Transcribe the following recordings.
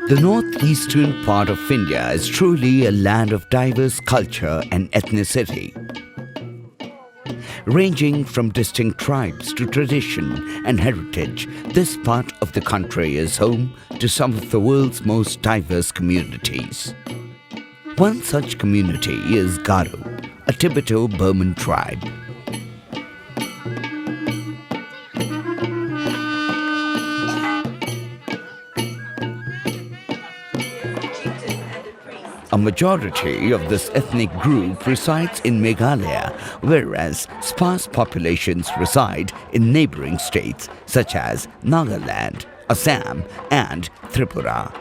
The northeastern part of India is truly a land of diverse culture and ethnicity. Ranging from distinct tribes to tradition and heritage, this part of the country is home to some of the world's most diverse communities. One such community is Garo, a Tibeto-Burman tribe. A majority of this ethnic group resides in Meghalaya, whereas sparse populations reside in neighboring states such as Nagaland, Assam, and Tripura.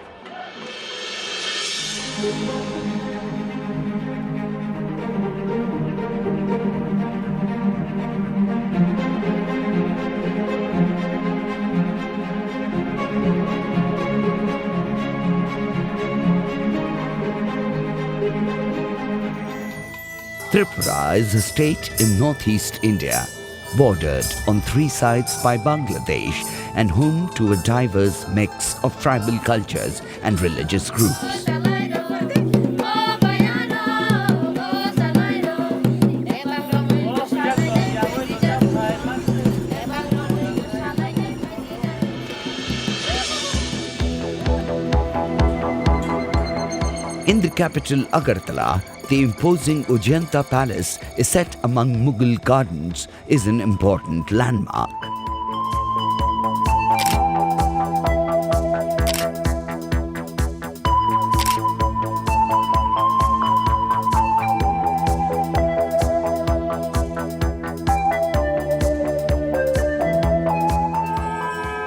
Tripura is a state in northeast India, bordered on three sides by Bangladesh and home to a diverse mix of tribal cultures and religious groups. In the capital Agartala, the imposing Ujjanta Palace is set among Mughal gardens is an important landmark.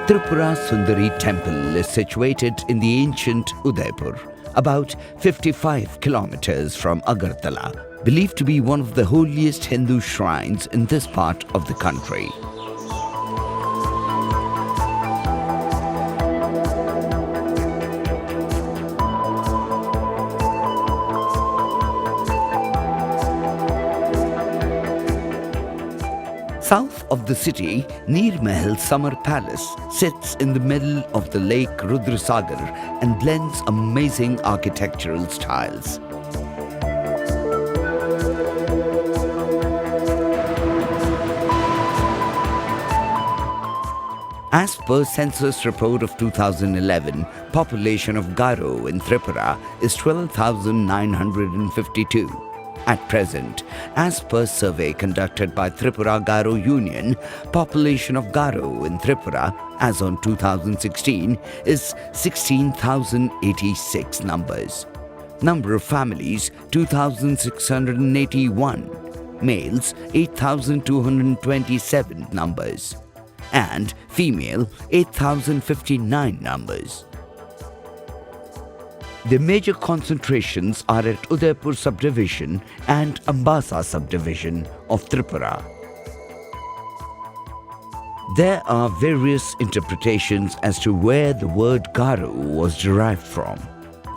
Tripura Sundari Temple is situated in the ancient Udaipur, about 55 kilometers from Agartala, believed to be one of the holiest Hindu shrines in this part of the country. South of the city, Neer Mahal Summer Palace sits in the middle of the lake Rudrasagar and blends amazing architectural styles. As per census report of 2011, population of Garo in Tripura is 12,952. At present, as per survey conducted by Tripura Garo Union, population of Garo in Tripura as on 2016 is 16,086 numbers. Number of families 2,681, males 8,227 numbers, and female 8,059 numbers. The major concentrations are at Udaipur subdivision and Ambasa subdivision of Tripura. There are various interpretations as to where the word Garo was derived from.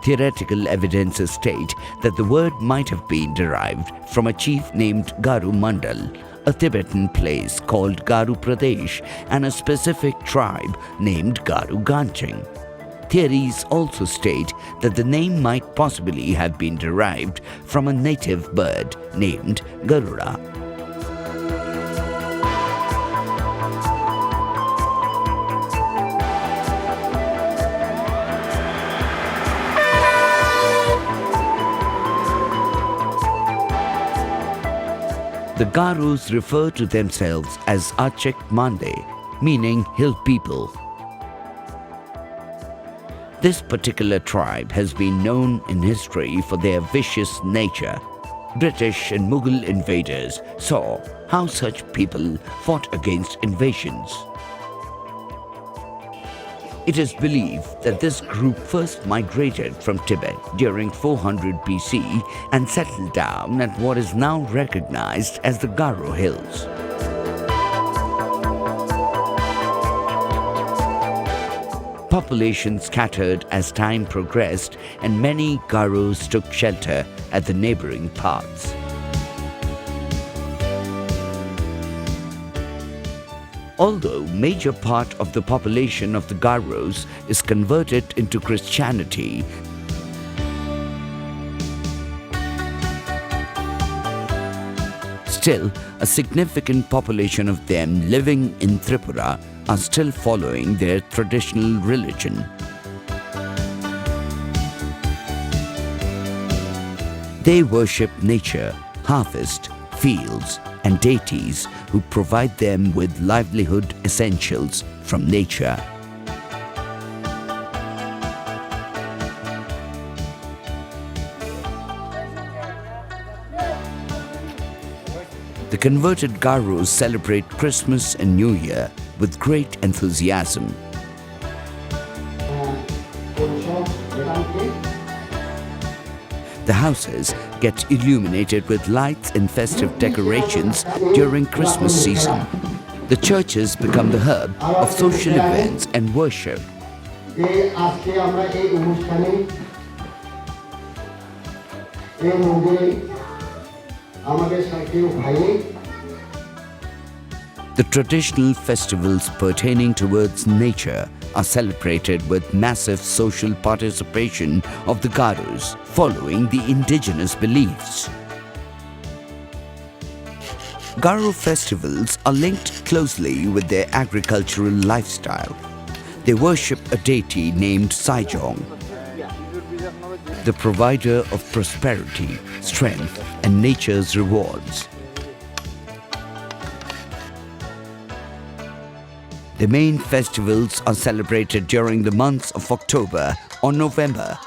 Theoretical evidences state that the word might have been derived from a chief named Garo Mandal, a Tibetan place called Garo Pradesh, and a specific tribe named Garo Ganching. Theories also state that the name might possibly have been derived from a native bird named Garuda. The Garos refer to themselves as Achek Mande, meaning hill people. This particular tribe has been known in history for their vicious nature. British and Mughal invaders saw how such people fought against invasions. It is believed that this group first migrated from Tibet during 400 BC and settled down at what is now recognized as the Garo Hills. population scattered as time progressed and many Garos took shelter at the neighboring paths. Although major part of the population of the Garos is converted into Christianity, still a significant population of them living in Tripura are still following their traditional religion. They worship nature, harvest, fields, and deities who provide them with livelihood essentials from nature. The converted Garos celebrate Christmas and New Year with great enthusiasm. The houses get illuminated with lights and festive decorations during Christmas season. The churches become the hub of social events and worship. The traditional festivals pertaining towards nature are celebrated with massive social participation of the Garos, following the indigenous beliefs. Garo festivals are linked closely with their agricultural lifestyle. They worship a deity named Saijong, the provider of prosperity, strength, and nature's rewards. The main festivals are celebrated during the months of October or November.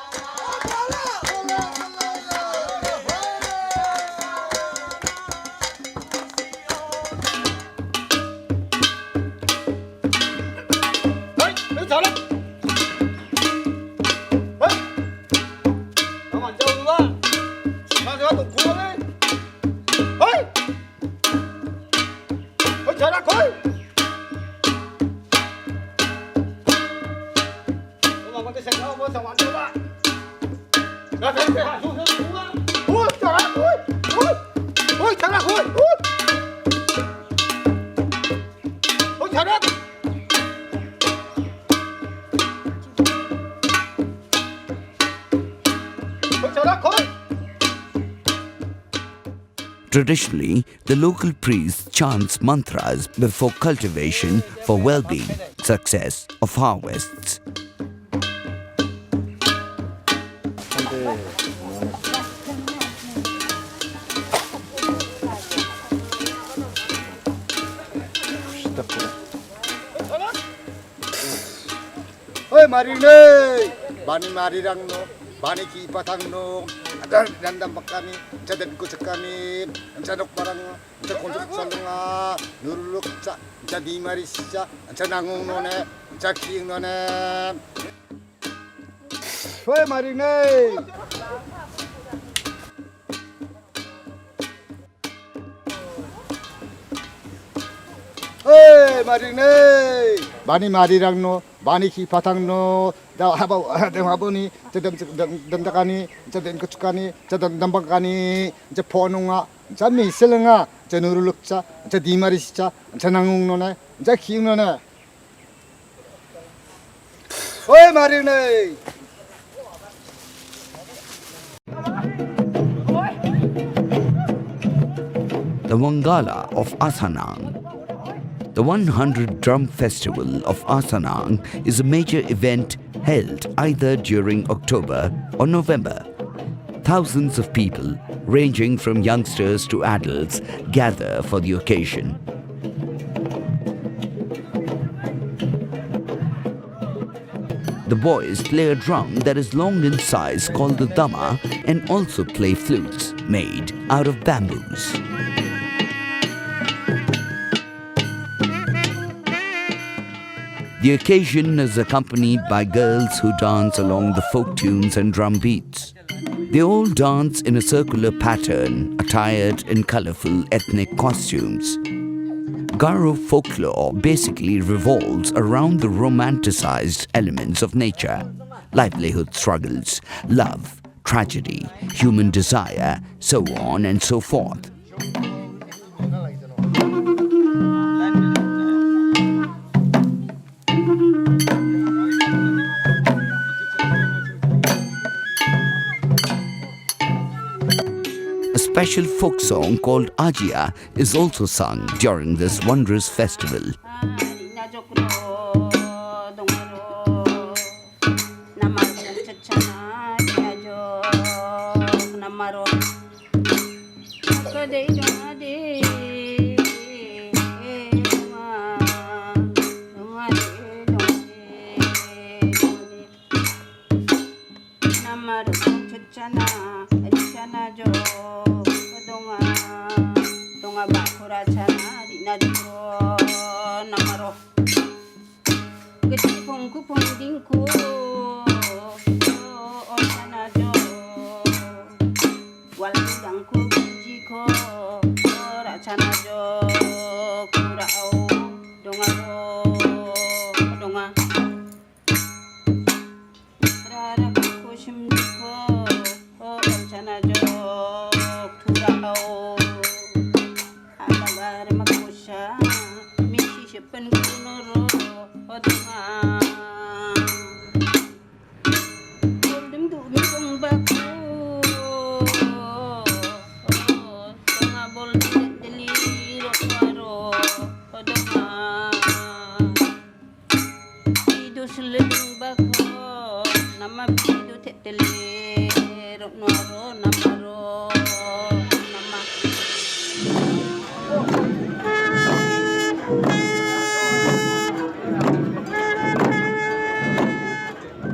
Traditionally, the local priest chants mantras before cultivation for well-being, success of harvests. Oi marine, bani marirangno, bani ki patangno, ada dandam bakani, cadet kucekani, canok parang, cakondok salunga, nuruluk ca, jadi marisca, canangung none, caking none. Oi marine. Hey, marine! Bani marirangno, bani ki patangno, da haboni, dandakani, dan kucukani, dan dambakani, ja ponunga, ja miselunga, ja nurulukcha, ja dimarischa, ja nangungnone, ja kiunone. Hey, marine! The Wangala of Asanang. The 100 Drum Festival of Asanang is a major event held either during October or November. Thousands of people, ranging from youngsters to adults, gather for the occasion. The boys play a drum that is long in size called the dama and also play flutes made out of bamboos. The occasion is accompanied by girls who dance along the folk tunes and drum beats. They all dance in a circular pattern, attired in colorful ethnic costumes. Garo folklore basically revolves around the romanticized elements of nature: livelihood struggles, love, tragedy, human desire, so on and so forth. A special folk song called Ajia is also sung during this wondrous festival.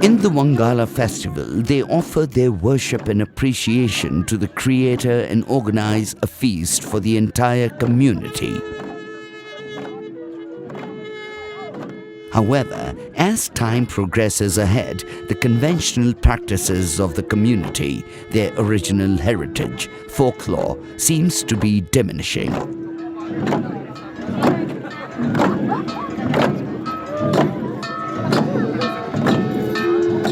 In the Wangala festival, they offer their worship and appreciation to the Creator and organize a feast for the entire community. However, as time progresses ahead, the conventional practices of the community, their original heritage, folklore, seems to be diminishing.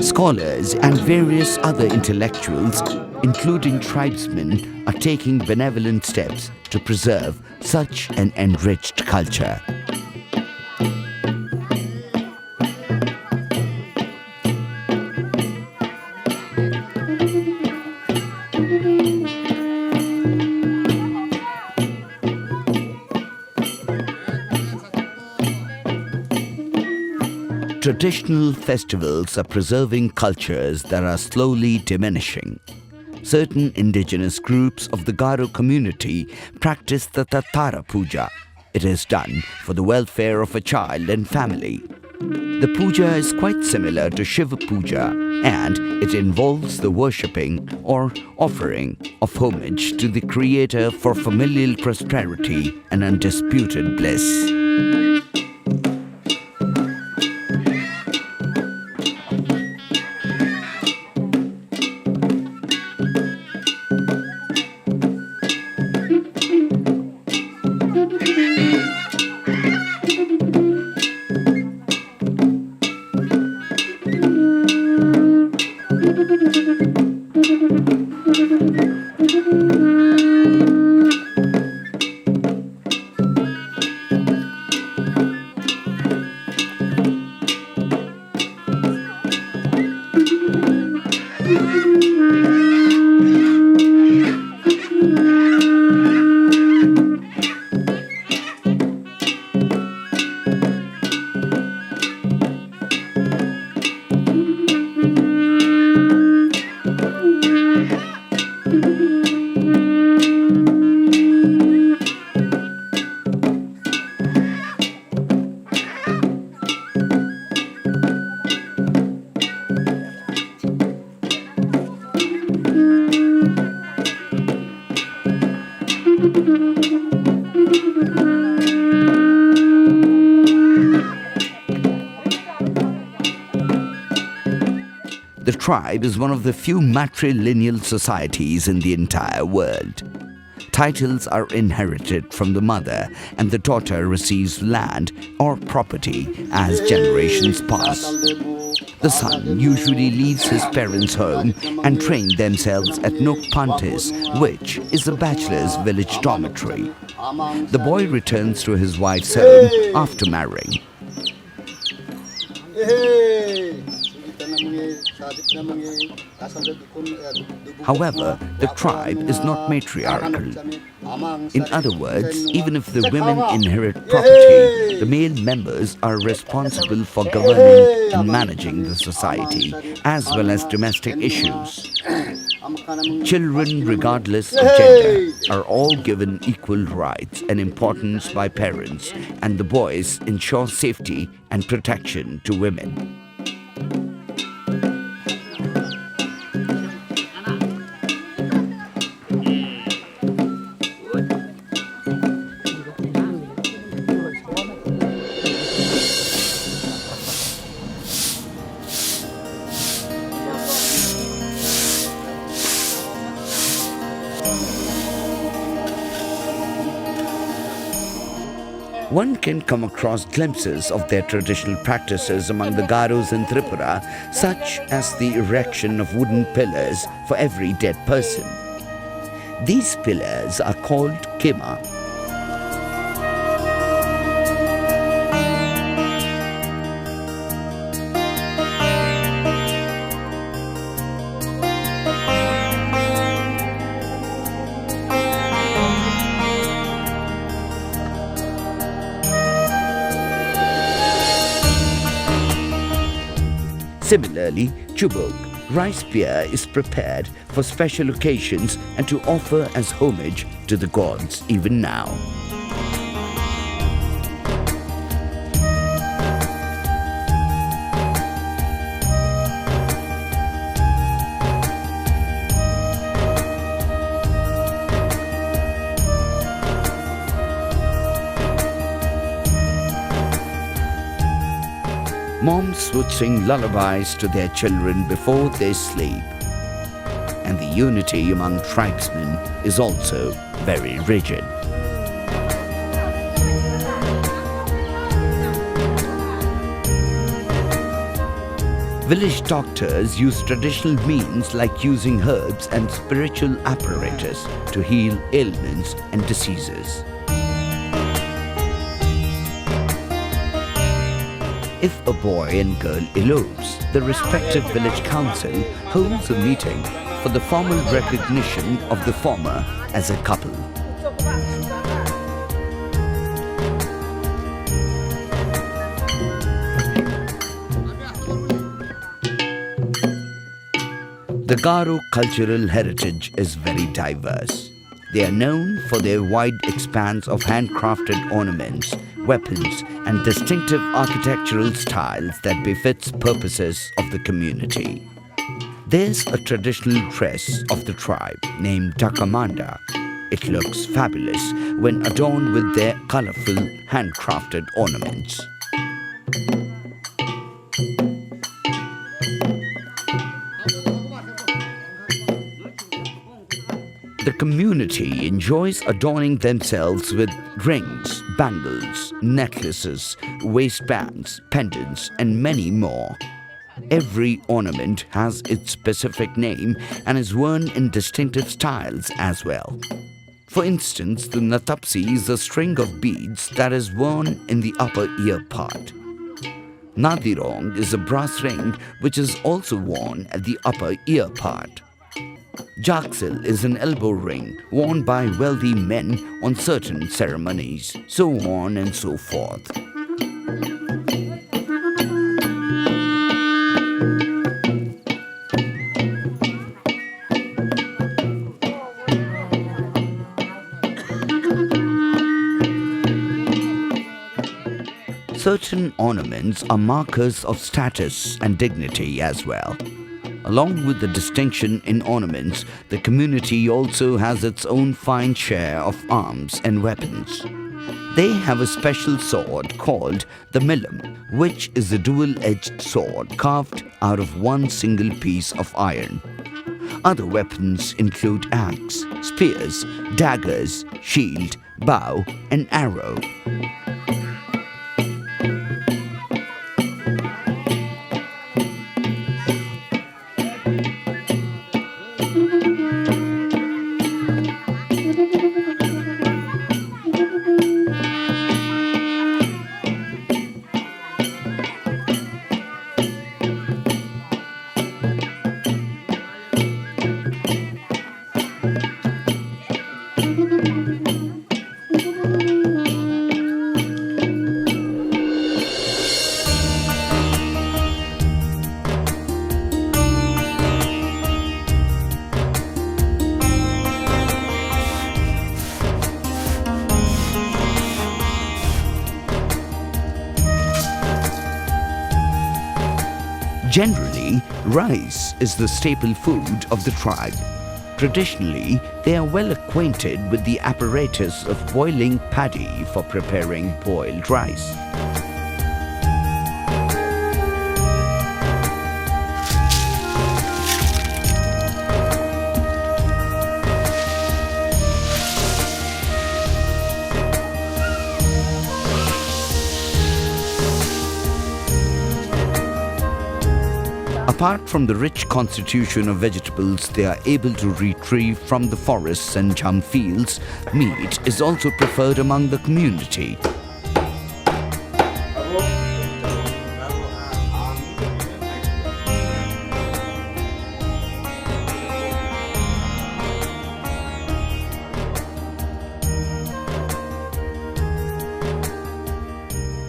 Scholars and various other intellectuals, including tribesmen, are taking benevolent steps to preserve such an enriched culture. Traditional festivals are preserving cultures that are slowly diminishing. Certain indigenous groups of the Garo community practice the Tatara Puja. It is done for the welfare of a child and family. The puja is quite similar to Shiva Puja, and it involves the worshipping or offering of homage to the Creator for familial prosperity and undisputed bliss. The tribe is one of the few matrilineal societies in the entire world. Titles are inherited from the mother, and the daughter receives land or property as generations pass. The son usually leaves his parents' home and train themselves at Nok Pantis, which is a bachelor's village dormitory. The boy returns to his wife's home after marrying. However, the tribe is not matriarchal. In other words, even if the women inherit property, the male members are responsible for governing and managing the society, as well as domestic issues. Children, regardless of gender, are all given equal rights and importance by parents, and the boys ensure safety and protection to women. One can come across glimpses of their traditional practices among the Garos in Tripura, such as the erection of wooden pillars for every dead person. These pillars are called kema. Similarly, chubuk, rice beer, is prepared for special occasions and to offer as homage to the gods even now. Moms would sing lullabies to their children before they sleep. And the unity among tribesmen is also very rigid. Village doctors use traditional means like using herbs and spiritual apparatus to heal ailments and diseases. If a boy and girl elopes, the respective village council holds a meeting for the formal recognition of the former as a couple. The Garo cultural heritage is very diverse. They are known for their wide expanse of handcrafted ornaments, weapons, and distinctive architectural styles that befits purposes of the community. There's a traditional dress of the tribe named Takamanda. It looks fabulous when adorned with their colorful handcrafted ornaments. The community enjoys adorning themselves with rings, bangles, necklaces, waistbands, pendants, and many more. Every ornament has its specific name and is worn in distinctive styles as well. For instance, the natapsi is a string of beads that is worn in the upper ear part. Nadirong is a brass ring which is also worn at the upper ear part. Jaksil is an elbow ring worn by wealthy men on certain ceremonies, so on and so forth. Certain ornaments are markers of status and dignity as well. Along with the distinction in ornaments, the community also has its own fine share of arms and weapons. They have a special sword called the millam, which is a dual-edged sword carved out of one single piece of iron. Other weapons include axe, spears, daggers, shield, bow, and arrow. Generally, rice is the staple food of the tribe. Traditionally, they are well acquainted with the apparatus of boiling paddy for preparing boiled rice. Apart from the rich constitution of vegetables they are able to retrieve from the forests and jam fields, meat is also preferred among the community.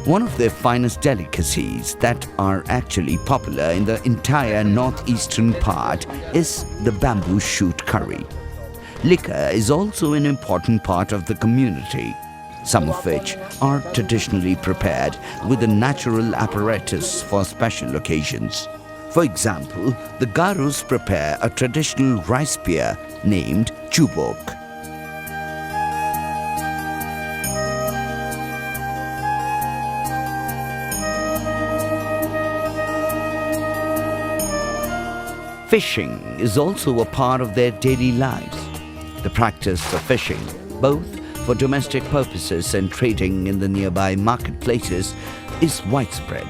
One of their finest delicacies that are actually popular in the entire northeastern part is the bamboo shoot curry. Liquor is also an important part of the community, some of which are traditionally prepared with a natural apparatus for special occasions. For example, the Garos prepare a traditional rice beer named chubok. Fishing is also a part of their daily lives. The practice of fishing, both for domestic purposes and trading in the nearby marketplaces, is widespread.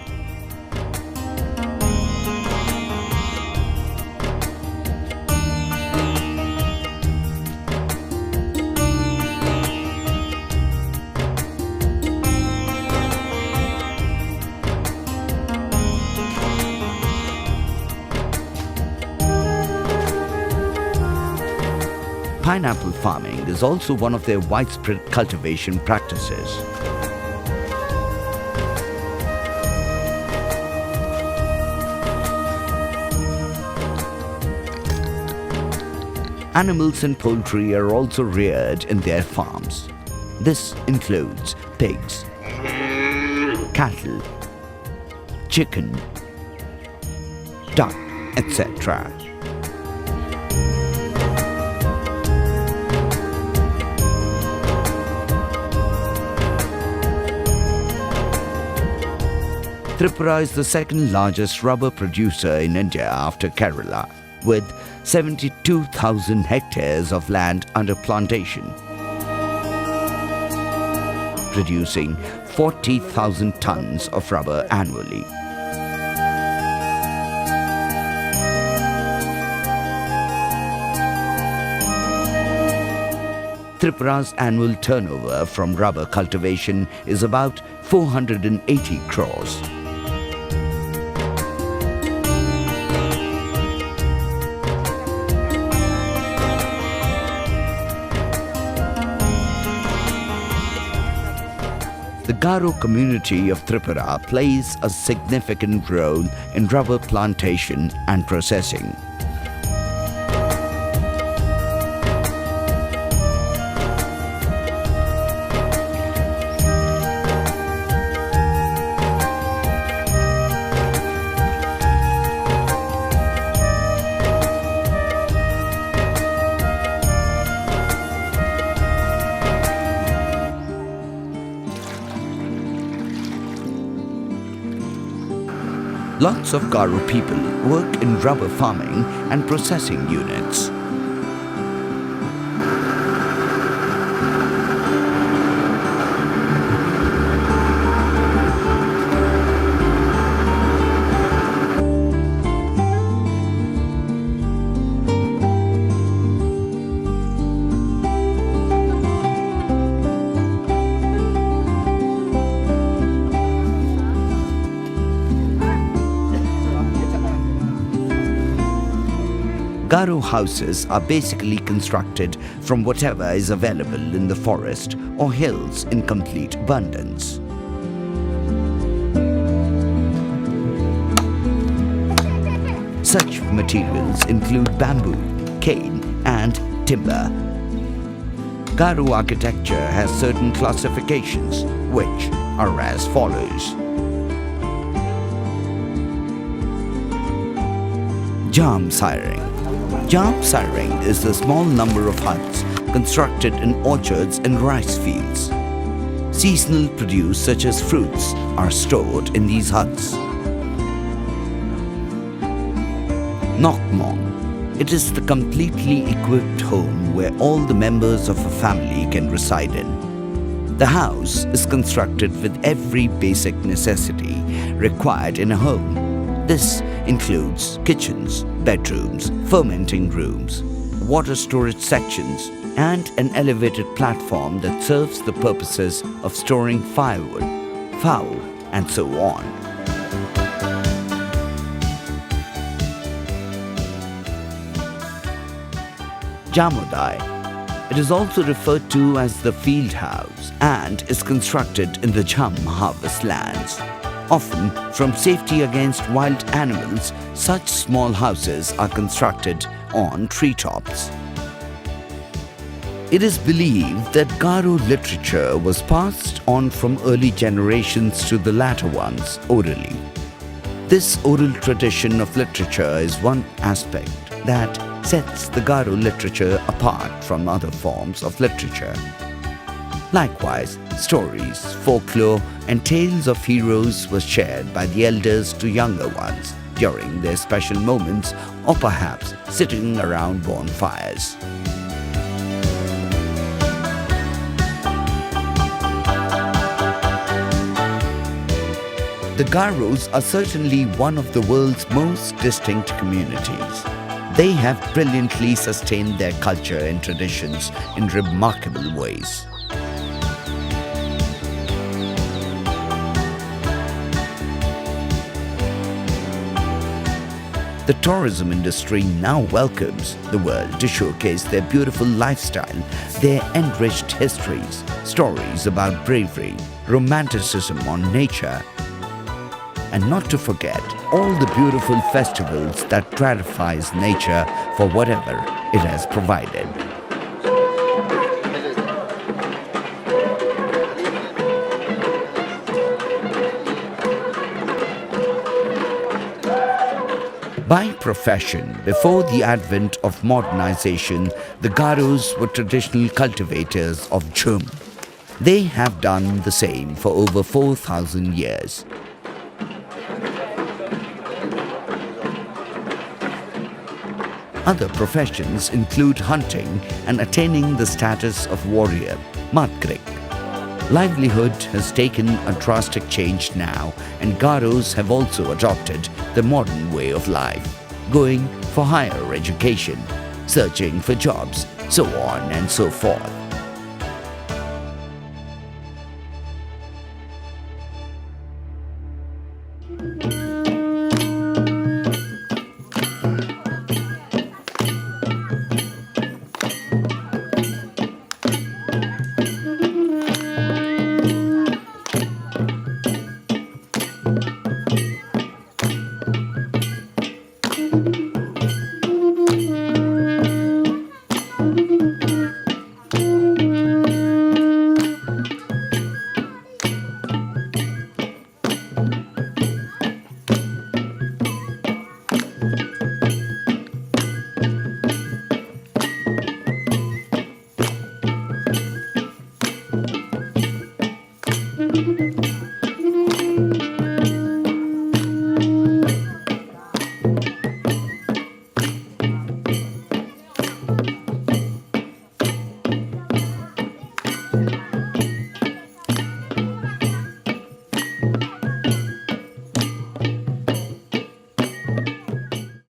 Pineapple farming is also one of their widespread cultivation practices. Animals and poultry are also reared in their farms. This includes pigs, cattle, chicken, duck, etc. Tripura is the second largest rubber producer in India after Kerala, with 72,000 hectares of land under plantation, producing 40,000 tons of rubber annually. Tripura's annual turnover from rubber cultivation is about 480 crores. The Garo community of Tripura plays a significant role in rubber plantation and processing. Lots of Garo people work in rubber farming and processing units. Garo houses are basically constructed from whatever is available in the forest or hills in complete abundance. Such materials include bamboo, cane, and timber. Garo architecture has certain classifications, which are as follows. Jam Siring. Jam siring is the small number of huts constructed in orchards and rice fields. Seasonal produce such as fruits are stored in these huts. Nokmong. It is the completely equipped home where all the members of a family can reside in. The house is constructed with every basic necessity required in a home. This includes kitchens, bedrooms, fermenting rooms, water storage sections, and an elevated platform that serves the purposes of storing firewood, fowl, and so on. Jamodai. It is also referred to as the field house and is constructed in the jam harvest lands. Often, from safety against wild animals, such small houses are constructed on treetops. It is believed that Garo literature was passed on from early generations to the latter ones orally. This oral tradition of literature is one aspect that sets the Garo literature apart from other forms of literature. Likewise, stories, folklore, and tales of heroes were shared by the elders to younger ones during their special moments or perhaps sitting around bonfires. The Garos are certainly one of the world's most distinct communities. They have brilliantly sustained their culture and traditions in remarkable ways. The tourism industry now welcomes the world to showcase their beautiful lifestyle, their enriched histories, stories about bravery, romanticism on nature, and not to forget all the beautiful festivals that gratifies nature for whatever it has provided. By profession, before the advent of modernization, the Garos were traditional cultivators of jhum. They have done the same for over 4,000 years. Other professions include hunting and attaining the status of warrior, Matkrik. Livelihood has taken a drastic change now, and Garos have also adopted the modern way of life, going for higher education, searching for jobs, so on and so forth.